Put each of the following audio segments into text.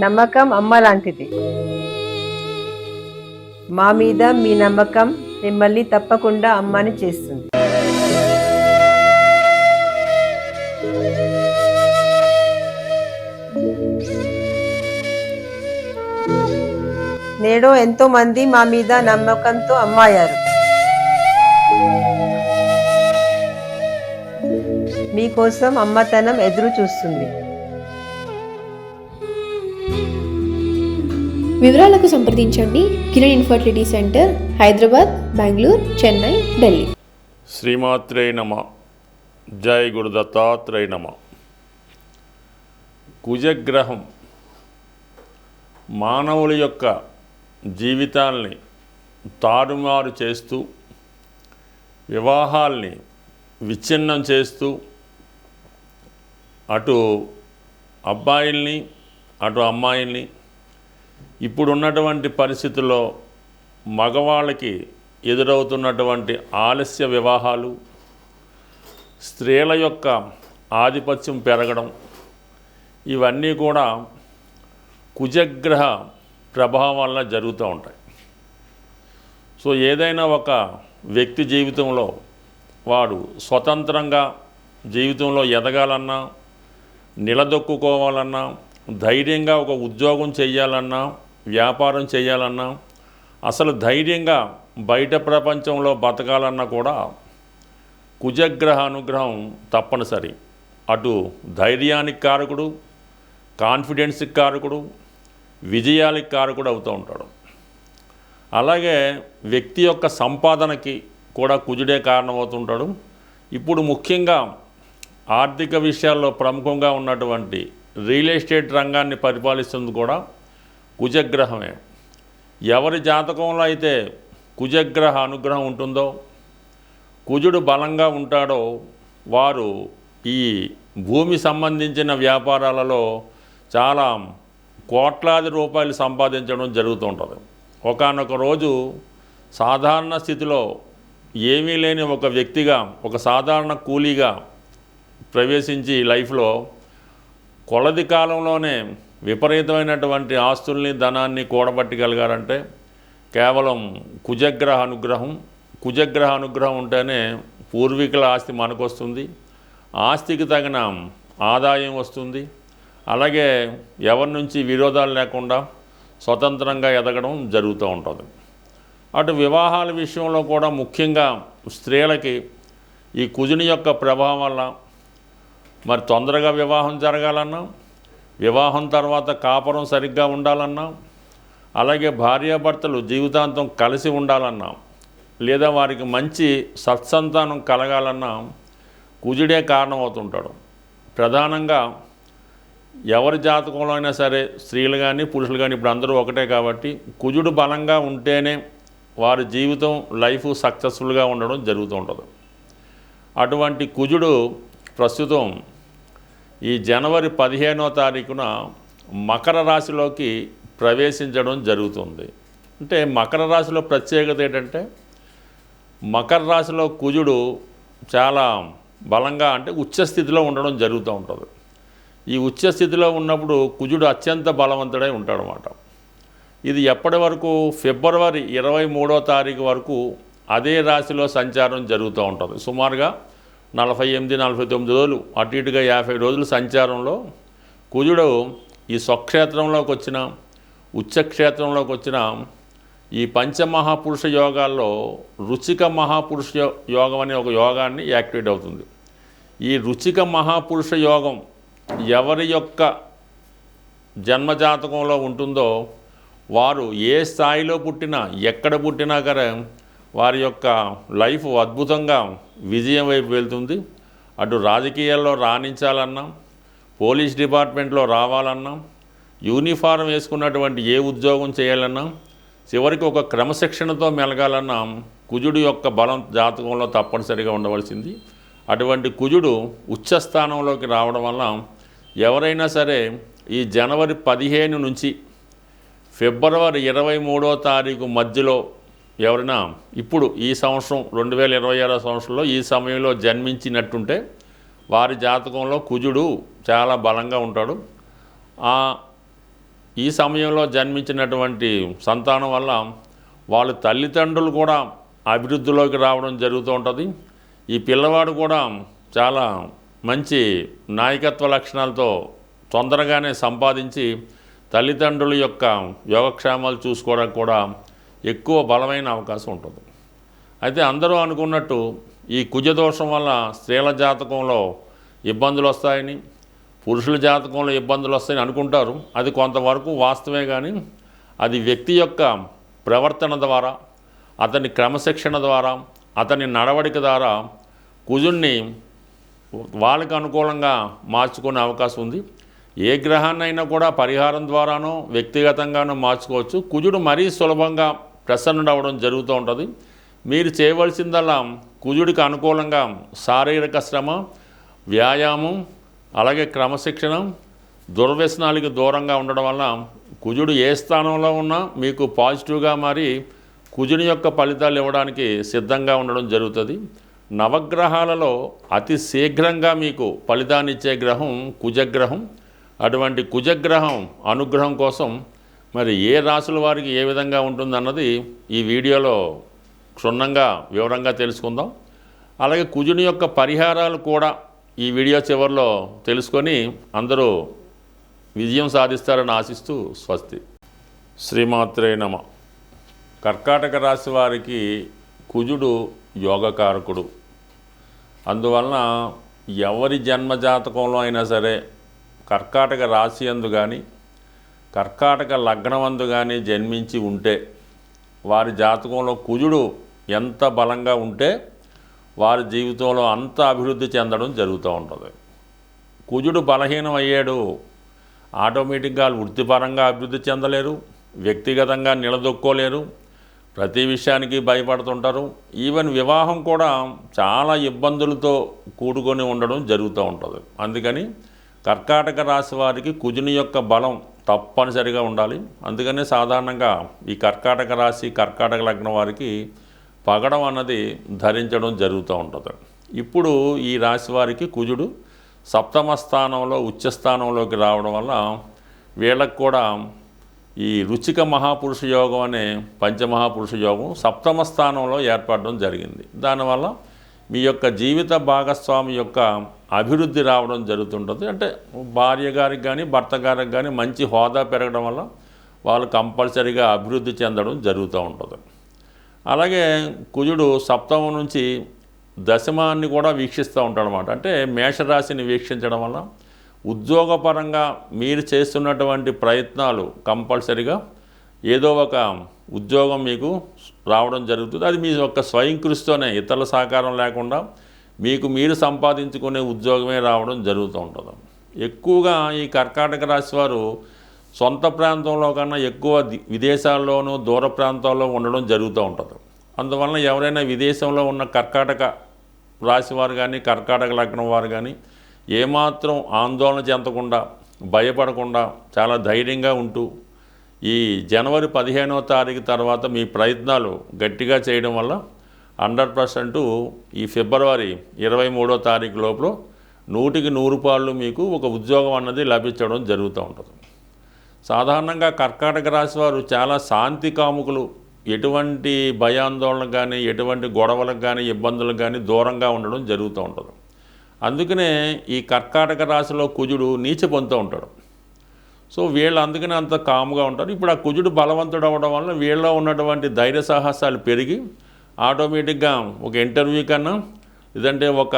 నమ్మకం అమ్మ లాంటిది. మా మీద మీ నమ్మకం మిమ్మల్ని తప్పకుండా అమ్మని చేస్తుంది. నేడు ఎంతో మంది మా మీద నమ్మకంతో అమ్మాయారు. మీకోసం అమ్మతనం ఎదురు చూస్తుంది. వివరాలకు సంప్రదించండి. Kiran infertility centre, Hyderabad, Bengaluru, Chennai, Delhi. శ్రీమాత్రే నమః. జై గురు దత్తాత్రేయ నమః. కుజగ్రహం మానవుల యొక్క జీవితాల్ని తారుమారు చేస్తూ, వివాహాల్ని విచ్ఛిన్నం చేస్తూ, అటు అబ్బాయిల్ని అటు అమ్మాయిల్ని, ఇప్పుడున్నటువంటి పరిస్థితుల్లో మగవాళ్ళకి ఎదురవుతున్నటువంటి ఆలస్య వివాహాలు, స్త్రీల యొక్క ఆధిపత్యం పెరగడం, ఇవన్నీ కూడా కుజగ్రహ ప్రభావం వల్ల జరుగుతూ ఉంటాయి. సో ఏదైనా ఒక వ్యక్తి జీవితంలో వాడు స్వతంత్రంగా జీవితంలో ఎదగాలన్నా, నిలదొక్కుకోవాలన్నా, ధైర్యంగా ఒక ఉద్యోగం చేయాలన్నా, వ్యాపారం చేయాలన్నా, అసలు ధైర్యంగా బయట ప్రపంచంలో బతకాలన్నా కూడా కుజగ్రహ అనుగ్రహం తప్పనిసరి. అటు ధైర్యానికి కారకుడు, కాన్ఫిడెన్స్కి కారకుడు, విజయాలకు కారకుడు అవుతూ ఉంటాడు. అలాగే వ్యక్తి యొక్క సంపాదనకి కూడా కుజుడే కారణమవుతుంటాడు. ఇప్పుడు ముఖ్యంగా ఆర్థిక విషయాల్లో ప్రముఖంగా ఉన్నటువంటి రియల్ ఎస్టేట్ రంగాన్ని పరిపాలిస్తుంది కూడా కుజగ్రహమే. ఎవరి జాతకంలో అయితే కుజగ్రహ అనుగ్రహం ఉంటుందో, కుజుడు బలంగా ఉంటాడో, వారు ఈ భూమి సంబంధించిన వ్యాపారాలలో చాలా కోట్లాది రూపాయలు సంపాదించడం జరుగుతూ ఉంటుంది. ఒకానొక రోజు సాధారణ స్థితిలో ఏమీ లేని ఒక వ్యక్తిగా, ఒక సాధారణ కూలీగా ప్రవేశించి లైఫ్లో కొలది కాలంలోనే విపరీతమైనటువంటి ఆస్తుల్ని, ధనాన్ని కూడబట్టగలిగారంటే కేవలం కుజగ్రహ అనుగ్రహం. కుజగ్రహ అనుగ్రహం ఉంటేనే పూర్వీకుల ఆస్తి మనకు వస్తుంది, ఆస్తికి తగిన ఆదాయం వస్తుంది. అలాగే ఎవరి నుంచి విరోధాలు లేకుండా స్వతంత్రంగా ఎదగడం జరుగుతూ ఉంటుంది. అటు వివాహాల విషయంలో కూడా ముఖ్యంగా స్త్రీలకి ఈ కుజుని యొక్క ప్రభావం వల్ల మరి తొందరగా వివాహం జరగాలన్నా, వివాహం తర్వాత కాపురం సరిగ్గా ఉండాలన్నా, అలాగే భార్యాభర్తలు జీవితాంతం కలిసి ఉండాలన్నా, లేదా వారికి మంచి సత్సంతానం కలగాలన్నా కుజుడే కారణమవుతుంటాడు. ప్రధానంగా ఎవరి జాతకంలో అయినా సరే, స్త్రీలు కానీ పురుషులు కానీ ఇప్పుడు అందరూ ఒకటే కాబట్టి కుజుడు బలంగా ఉంటేనే వారి జీవితం, లైఫ్ సక్సెస్ఫుల్గా ఉండడం జరుగుతూ ఉంటుంది. అటువంటి కుజుడు ప్రస్తుతం ఈ జనవరి 15వ తారీఖున మకర రాశిలోకి ప్రవేశించడం జరుగుతుంది. అంటే మకర రాశిలో ప్రత్యేకత ఏంటంటే, మకర రాశిలో కుజుడు చాలా బలంగా, అంటే ఉచ్చస్థితిలో ఉండడం జరుగుతూ ఉంటుంది. ఈ ఉచ్చస్థితిలో ఉన్నప్పుడు కుజుడు అత్యంత బలవంతుడై ఉంటాడనమాట. ఇది ఎప్పటి వరకు? ఫిబ్రవరి 23వ తారీఖు వరకు అదే రాశిలో సంచారం జరుగుతూ ఉంటుంది. సుమారుగా 48-49 రోజులు, అటు ఇటుగా 50 రోజుల సంచారంలో కుజుడు ఈ స్వక్షేత్రంలోకి వచ్చిన, ఉచ్చక్షేత్రంలోకి వచ్చిన ఈ పంచమహాపురుష యోగాల్లో రుచిక మహాపురుష యోగం అనే ఒక యోగాన్ని యాక్టివేట్ అవుతుంది. ఈ రుచిక మహాపురుష యోగం ఎవరి యొక్క జన్మజాతకంలో ఉంటుందో వారు ఏ స్థాయిలో పుట్టినా, ఎక్కడ పుట్టినా కానీ వారి యొక్క లైఫ్ అద్భుతంగా విజయం వైపు వెళ్తుంది. అటు రాజకీయాల్లో రాణించాలన్నా, పోలీస్ డిపార్ట్మెంట్లో రావాలన్నా, యూనిఫారం వేసుకున్నటువంటి ఏ ఉద్యోగం చేయాలన్నా, చివరికి ఒక క్రమశిక్షణతో మెలగాలన్నా కుజుడు యొక్క బలం జాతకంలో తప్పనిసరిగా ఉండవలసింది. అటువంటి కుజుడు ఉచ్చస్థానంలోకి రావడం వల్ల ఎవరైనా సరే ఈ జనవరి 15 నుంచి ఫిబ్రవరి 23వ తారీఖు మధ్యలో ఎవరైనా ఇప్పుడు ఈ సంవత్సరం 2026 సంవత్సరంలో ఈ సమయంలో జన్మించినట్టుంటే వారి జాతకంలో కుజుడు చాలా బలంగా ఉంటాడు. ఈ సమయంలో జన్మించినటువంటి సంతానం వల్ల వాళ్ళ తల్లిదండ్రులు కూడా అభివృద్ధిలోకి రావడం జరుగుతూ ఉంటుంది. ఈ పిల్లవాడు కూడా చాలా మంచి నాయకత్వ లక్షణాలతో తొందరగానే సంపాదించి తల్లిదండ్రుల యొక్క యోగక్షేమాలు చూసుకోవడానికి కూడా ఎక్కువ బలమైన అవకాశం ఉంటుంది. అయితే అందరూ అనుకున్నట్టు ఈ కుజదోషం వల్ల స్త్రీల జాతకంలో ఇబ్బందులు వస్తాయని, పురుషుల జాతకంలో ఇబ్బందులు వస్తాయని అనుకుంటారు. అది కొంతవరకు వాస్తవమే, కానీ అది వ్యక్తి యొక్క ప్రవర్తన ద్వారా, అతని క్రమశిక్షణ ద్వారా, అతని నడవడిక ద్వారా కుజుడిని వాళ్ళకి అనుకూలంగా మార్చుకునే అవకాశం ఉంది. ఏ గ్రహాన్నైనా కూడా పరిహారం ద్వారానో వ్యక్తిగతంగానో మార్చుకోవచ్చు. కుజుడు మరీ సులభంగా ప్రసన్నుడవడం జరుగుతూ ఉంటుంది. మీరు చేయవలసిందల్లా కుజుడికి అనుకూలంగా శారీరక శ్రమ, వ్యాయామం, అలాగే క్రమశిక్షణ, దుర్వ్యసనాలకి దూరంగా ఉండడం వల్ల కుజుడు ఏ స్థానంలో ఉన్నా మీకు పాజిటివ్గా మారి కుజుని యొక్క ఫలితాలు ఇవ్వడానికి సిద్ధంగా ఉండడం జరుగుతుంది. నవగ్రహాలలో అతి శీఘ్రంగా మీకు ఫలితాన్ని ఇచ్చే గ్రహం కుజగ్రహం. అటువంటి కుజగ్రహం అనుగ్రహం కోసం మరి ఏ రాశుల వారికి ఏ విధంగా ఉంటుందన్నది ఈ వీడియోలో క్షుణ్ణంగా వివరంగా తెలుసుకుందాం. అలాగే కుజుని యొక్క పరిహారాలు కూడా ఈ వీడియో చివరిలో తెలుసుకొని అందరూ విజయం సాధిస్తారని ఆశిస్తూ స్వస్తి. శ్రీమాత్రే నమ. కర్కాటక రాశి వారికి కుజుడు యోగకారకుడు. అందువలన ఎవరి జన్మజాతకంలో అయినా సరే కర్కాటక రాశి యందు కానీ కర్కాటక లగ్నమందు కానీ జన్మించి ఉంటే వారి జాతకంలో కుజుడు ఎంత బలంగా ఉంటే వారి జీవితంలో అంత అభివృద్ధి చెందడం జరుగుతూ ఉంటుంది. కుజుడు బలహీనం అయ్యాడు, ఆటోమేటిక్గా వృత్తిపరంగా అభివృద్ధి చెందలేరు, వ్యక్తిగతంగా నిలదొక్కోలేరు, ప్రతి విషయానికి భయపడుతుంటారు. ఈవెన్ వివాహం కూడా చాలా ఇబ్బందులతో కూడుకొని ఉండడం జరుగుతూ ఉంటుంది. అందుకని కర్కాటక రాశి వారికి కుజుని యొక్క బలం తప్పనిసరిగా ఉండాలి. అందుకనే సాధారణంగా ఈ కర్కాటక రాశి కర్కాటక లగ్నం వారికి పగడం అన్నది ధరించడం జరుగుతూ ఉంటుంది. ఇప్పుడు ఈ రాశి వారికి కుజుడు సప్తమ స్థానంలో ఉచ్చస్థానంలోకి రావడం వల్ల వీళ్ళకు కూడా ఈ రుచిక మహాపురుష యోగం అనే పంచమహాపురుష యోగం సప్తమ స్థానంలో ఏర్పడడం జరిగింది. దానివల్ల మీ యొక్క జీవిత భాగస్వామి యొక్క అభివృద్ధి రావడం జరుగుతుంటుంది. అంటే భార్య గారికి కానీ భర్త గారికి కానీ మంచి హోదా పెరగడం వల్ల వాళ్ళు కంపల్సరీగా అభివృద్ధి చెందడం జరుగుతూ ఉంటుంది. అలాగే కుజుడు సప్తమం నుంచి దశమాన్ని కూడా వీక్షిస్తూ ఉంటాడు అన్నమాట. అంటే మేషరాశిని వీక్షించడం వల్ల ఉద్యోగపరంగా మీరు చేస్తున్నటువంటి ప్రయత్నాలు కంపల్సరీగా ఏదో ఒక ఉద్యోగం మీకు రావడం జరుగుతుంది. అది మీ యొక్క స్వయం కృషితోనే, ఇతరుల సహకారం లేకుండా మీకు మీరు సంపాదించుకునే ఉద్యోగమే రావడం జరుగుతూ ఉంటుంది. ఎక్కువగా ఈ కర్కాటక రాశి వారు సొంత ప్రాంతంలో కన్నా ఎక్కువ విదేశాల్లోనూ దూర ప్రాంతాల్లో ఉండడం జరుగుతూ ఉంటుంది. అందువలన ఎవరైనా విదేశంలో ఉన్న కర్కాటక రాశి వారు కానీ కర్కాటక లగ్నం వారు కానీ ఏమాత్రం ఆందోళన చెందకుండా భయపడకుండా చాలా ధైర్యంగా ఉంటూ ఈ జనవరి 15వ తారీఖు తర్వాత మీ ప్రయత్నాలు గట్టిగా చేయడం వల్ల 100% ఈ ఫిబ్రవరి 23వ తారీఖు లోపల 100కి 100 రూపాయలు మీకు ఒక ఉద్యోగం అన్నది లభించడం జరుగుతూ ఉంటుంది. సాధారణంగా కర్కాటక రాశి వారు చాలా శాంతి కాముకులు. ఎటువంటి భయాందోళనకు కానీ ఎటువంటి గొడవలకు కానీ ఇబ్బందులకు కానీ దూరంగా ఉండడం జరుగుతూ ఉంటుంది. అందుకనే ఈ కర్కాటక రాశిలో కుజుడు నీచ పొందుతూ ఉంటాడు. సో వీళ్ళు అందుకనే అంత కామ్గా ఉంటారు. ఇప్పుడు ఆ కుజుడు బలవంతుడు అవ్వడం వల్ల వీళ్ళలో ఉన్నటువంటి ధైర్య సాహసాలు పెరిగి ఆటోమేటిక్గా ఒక ఇంటర్వ్యూ కన్నా లేదంటే ఒక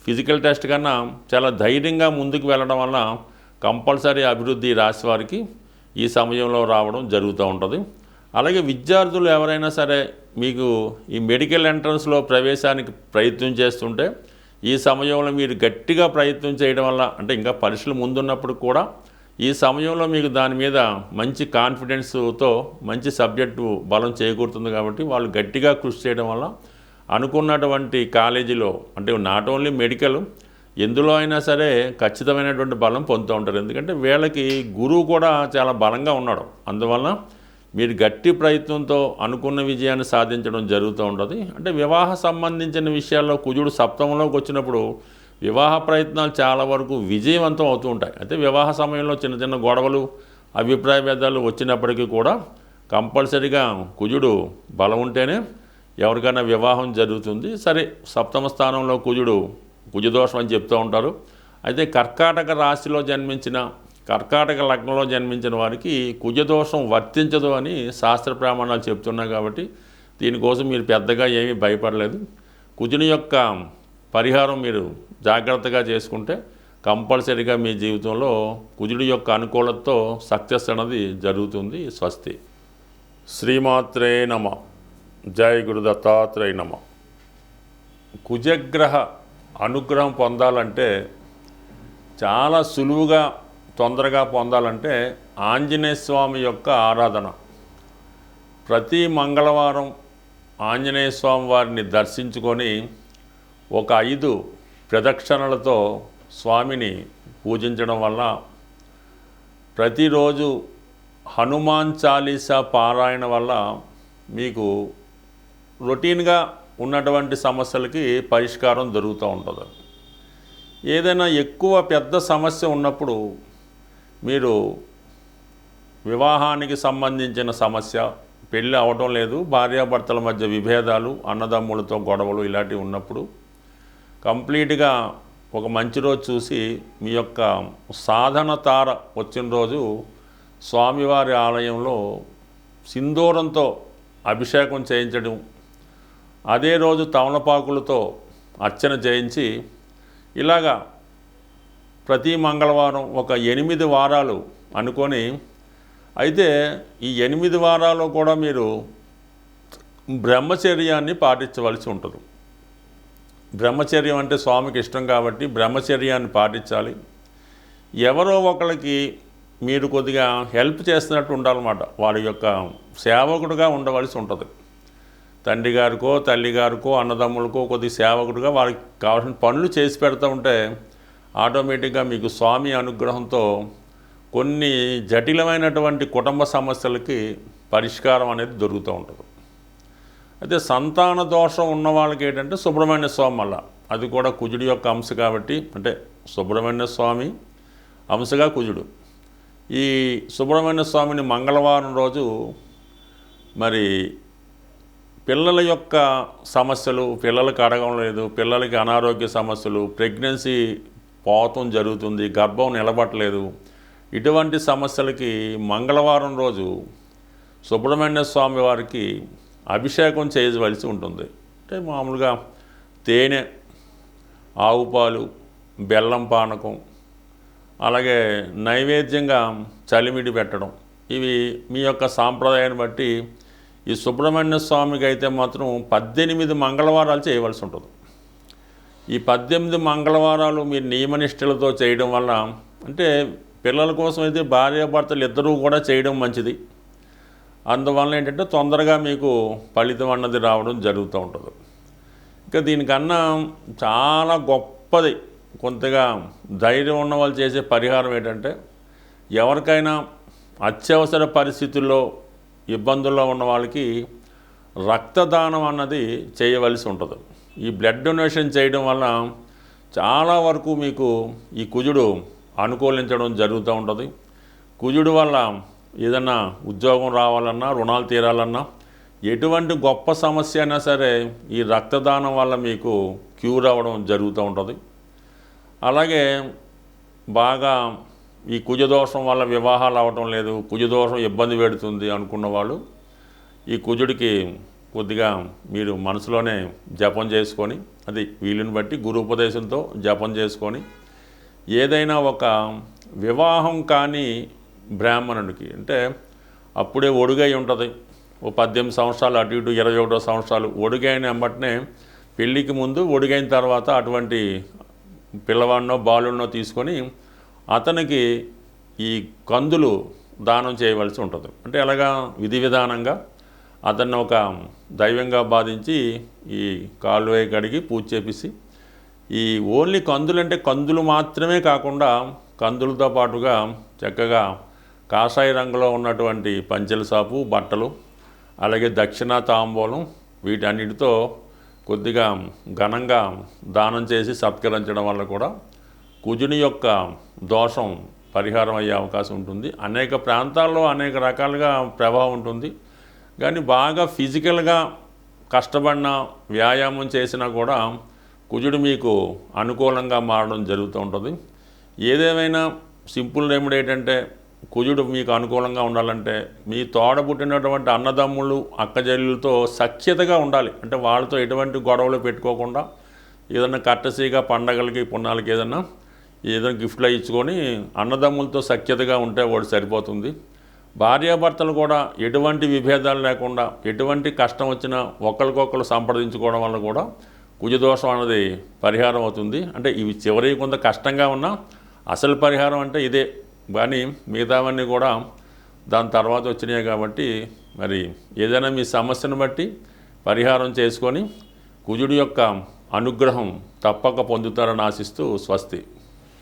ఫిజికల్ టెస్ట్ కన్నా చాలా ధైర్యంగా ముందుకు వెళ్ళడం వల్ల కంపల్సరీ అభివృద్ధి రాశి వారికి ఈ సమయంలో రావడం జరుగుతూ ఉంటుంది. అలాగే విద్యార్థులు ఎవరైనా సరే మీకు ఈ మెడికల్ ఎంట్రన్స్లో ప్రవేశానికి ప్రయత్నం చేస్తుంటే ఈ సమయంలో మీరు గట్టిగా ప్రయత్నం చేయడం వల్ల, అంటే ఇంకా పరీక్షలు ముందున్నప్పుడు కూడా ఈ సమయంలో మీకు దాని మీద మంచి కాన్ఫిడెన్స్తో మంచి సబ్జెక్టు బలం చేకూరుతుంది. కాబట్టి వాళ్ళు గట్టిగా కృషి చేయడం వల్ల అనుకున్నటువంటి కాలేజీలో, అంటే నాట్ ఓన్లీ మెడికల్, ఎందులో అయినా సరే ఖచ్చితమైనటువంటి బలం పొందుతూ ఉంటారు. ఎందుకంటే వీళ్ళకి గురువు కూడా చాలా బలంగా ఉన్నాడు. అందువల్ల మీరు గట్టి ప్రయత్నంతో అనుకున్న విజయాన్ని సాధించడం జరుగుతూ ఉంటుంది. అంటే వివాహ సంబంధించిన విషయాల్లో కుజుడు సప్తమంలోకి వచ్చినప్పుడు వివాహ ప్రయత్నాలు చాలా వరకు విజయవంతం అవుతూ ఉంటాయి. అయితే వివాహ సమయంలో చిన్న చిన్న గొడవలు, అభిప్రాయ భేదాలు వచ్చినప్పటికీ కూడా కంపల్సరీగా కుజుడు బలం ఉంటేనే ఎవరికైనా వివాహం జరుగుతుంది. సరే, సప్తమ స్థానంలో కుజదోషం అని చెప్తూ ఉంటారు. అయితే కర్కాటక రాశిలో జన్మించిన, కర్కాటక లగ్నంలో జన్మించిన వారికి కుజదోషం వర్తించదు అని శాస్త్ర ప్రమాణాలు చెప్తున్నాయి. కాబట్టి దీనికోసం మీరు పెద్దగా ఏమీ భయపడలేదు. కుజుని యొక్క పరిహారం మీరు జాగ్రత్తగా చేసుకుంటే కంపల్సరీగా మీ జీవితంలో కుజుడి యొక్క అనుకూలతతో సక్సెస్ అనేది జరుగుతుంది. స్వస్తి. శ్రీమాత్రే నమ. జై గురు దత్తాత్రేయ నమ. కుజగ్రహ అనుగ్రహం పొందాలంటే, చాలా సులువుగా తొందరగా పొందాలంటే ఆంజనేయ స్వామి యొక్క ఆరాధన. ప్రతి మంగళవారం ఆంజనేయ స్వామి వారిని దర్శించుకొని ఒక 5 ప్రదక్షిణలతో స్వామిని పూజించడం వల్ల, ప్రతిరోజు హనుమాన్ చాలీసా పారాయణ వల్ల మీకు రొటీన్గా ఉన్నటువంటి సమస్యలకి పరిష్కారం దొరుకుతూ ఉంటుంది. ఏదైనా ఎక్కువ పెద్ద సమస్య ఉన్నప్పుడు మీరు వివాహానికి సంబంధించిన సమస్య, పెళ్ళి అవడం లేదు, భార్యాభర్తల మధ్య విభేదాలు, అన్నదమ్ములతో గొడవలు ఇలాంటివి ఉన్నప్పుడు కంప్లీట్గా ఒక మంచి రోజు చూసి మీ యొక్క సాధన తార వచ్చిన రోజు స్వామివారి ఆలయంలో సింధూరంతో అభిషేకం చేయించడం, అదే రోజు తమలపాకులతో అర్చన చేయించి, ఇలాగా ప్రతి మంగళవారం ఒక 8 వారాలు అనుకొని, అయితే ఈ 8 వారాలు కూడా మీరు బ్రహ్మచర్యాన్ని పాటించవలసి ఉంటుంది. బ్రహ్మచర్యం అంటే స్వామికి ఇష్టం కాబట్టి బ్రహ్మచర్యాన్ని పాటించాలి. ఎవరో ఒకరికి మీరు కొద్దిగా హెల్ప్ చేస్తున్నట్టు ఉండాలన్నమాట. వారి యొక్క సేవకుడుగా ఉండవలసి ఉంటుంది. తండ్రి గారికో, తల్లి గారికో, అన్నదమ్ములకో కొద్ది సేవకుడుగా వారికి కావాల్సిన పనులు చేసి పెడతా ఉంటే ఆటోమేటిక్గా మీకు స్వామి అనుగ్రహంతో కొన్ని జటిలమైనటువంటి కుటుంబ సమస్యలకి పరిష్కారం అనేది దొరుకుతూ ఉంటుంది. అయితే సంతాన దోషం ఉన్న వాళ్ళకి ఏంటంటే సుబ్రహ్మణ్య స్వామి వల్ల, అది కూడా కుజుడి యొక్క అంశ కాబట్టి, అంటే సుబ్రహ్మణ్య స్వామి అంశగా కుజుడు. ఈ సుబ్రహ్మణ్య స్వామిని మంగళవారం రోజు మరి పిల్లల యొక్క సమస్యలు, పిల్లలకి అడగం లేదు, పిల్లలకి అనారోగ్య సమస్యలు, ప్రెగ్నెన్సీ పోతం జరుగుతుంది, గర్భం నిలబట్టలేదు, ఇటువంటి సమస్యలకి మంగళవారం రోజు సుబ్రహ్మణ్య స్వామి వారికి అభిషేకం చేయవలసి ఉంటుంది. అంటే మామూలుగా తేనె, ఆవు పాలు, బెల్లం పానకం, అలాగే నైవేద్యంగా చలిమిడి పెట్టడం, ఇవి మీ యొక్క సాంప్రదాయాన్ని బట్టి. ఈ సుబ్రహ్మణ్య స్వామికి అయితే మాత్రం 18 మంగళవారాలు చేయవలసి ఉంటుంది. ఈ 18 మంగళవారాలు మీరు నియమనిష్టలతో చేయడం వల్ల, అంటే పిల్లల కోసం అయితే భార్యాభర్తలు ఇద్దరూ కూడా చేయడం మంచిది. అందువల్ల ఏంటంటే తొందరగా మీకు ఫలితం అన్నది రావడం జరుగుతూ ఉంటుంది. ఇంకా దీనికన్నా చాలా గొప్పది, కొంతగా ధైర్యం ఉన్న వాళ్ళు చేసే పరిహారం ఏంటంటే, ఎవరికైనా అత్యవసర పరిస్థితుల్లో ఇబ్బందుల్లో ఉన్న వాళ్ళకి రక్తదానం అన్నది చేయవలసి ఉంటుంది. ఈ బ్లడ్ డొనేషన్ చేయడం వల్ల చాలా వరకు మీకు ఈ కుజుడు అనుకూలించడం జరుగుతూ ఉంటుంది. కుజుడు వల్ల ఏదన్నా ఉద్యోగం రావాలన్నా, రుణాలు తీరాలన్నా, ఎటువంటి గొప్ప సమస్య అయినా సరే ఈ రక్తదానం వల్ల మీకు క్యూర్ అవ్వడం జరుగుతూ ఉంటుంది. అలాగే బాగా ఈ కుజదోషం వల్ల వివాహాలు అవ్వటం లేదు, కుజదోషం ఇబ్బంది పెడుతుంది అనుకున్న వాళ్ళు ఈ కుజుడికి కొద్దిగా మీరు మనసులోనే జపం చేసుకొని, అది వీలుని బట్టి గురు ఉపదేశంతో జపం చేసుకొని, ఏదైనా ఒక వివాహం కాని బ్రాహ్మణుడికి, అంటే అప్పుడే ఒడుగై ఉంటుంది, ఓ 18 సంవత్సరాలు అటు ఇటు 21 సంవత్సరాలు ఒడుగైన వెంబటనే, పెళ్ళికి ముందు ఒడుగైన తర్వాత అటువంటి పిల్లవాడినో బాలుడినో తీసుకొని అతనికి ఈ కందులు దానం చేయవలసి ఉంటుంది. అంటే అలాగా విధి విధానంగా అతన్ని ఒక దైవంగా భావించి ఈ కాలువే కడిగి పూజ చేపిసి, ఈ ఓన్లీ కందులు అంటే కందులు మాత్రమే కాకుండా కందులతో పాటుగా చక్కగా కాషాయ రంగులో ఉన్నటువంటి పంచెల సాపు, బట్టలు, అలాగే దక్షిణ తాంబూలం, వీటన్నిటితో కొద్దిగా ఘనంగా దానం చేసి సత్కరించడం వల్ల కూడా కుజుని యొక్క దోషం పరిహారం అయ్యే అవకాశం ఉంటుంది. అనేక ప్రాంతాల్లో అనేక రకాలుగా ప్రభావం ఉంటుంది. కానీ బాగా ఫిజికల్గా కష్టపడిన వ్యాయామం చేసినా కూడా కుజుడు మీకు అనుకూలంగా మారడం జరుగుతూ ఉంటుంది. ఏదేమైనా సింపుల్ రెమెడీ ఏంటంటే కుజుడు మీకు అనుకూలంగా ఉండాలంటే మీ తోడ పుట్టినటువంటి అన్నదమ్ములు అక్కజల్లులతో సఖ్యతగా ఉండాలి. అంటే వాళ్ళతో ఎటువంటి గొడవలు పెట్టుకోకుండా ఏదైనా కట్టసీగా పండగలకి పుణ్యాలకి ఏదైనా గిఫ్ట్లు ఇచ్చుకొని అన్నదమ్ములతో సఖ్యతగా ఉంటే వాడు సరిపోతుంది. భార్యాభర్తలు కూడా ఎటువంటి విభేదాలు లేకుండా ఎటువంటి కష్టం వచ్చినా ఒకరికొకరు సంప్రదించుకోవడం వల్ల కూడా కుజదోషం అనేది పరిహారం అవుతుంది. అంటే ఇవి చివరి కొంత కష్టంగా ఉన్నా అసలు పరిహారం అంటే ఇదే. కానీ మిగతావన్నీ కూడా దాని తర్వాత వచ్చినాయి కాబట్టి మరి ఏదైనా మీ సమస్యను బట్టి పరిహారం చేసుకొని కుజుడి యొక్క అనుగ్రహం తప్పక పొందుతారని ఆశిస్తూ స్వస్తి.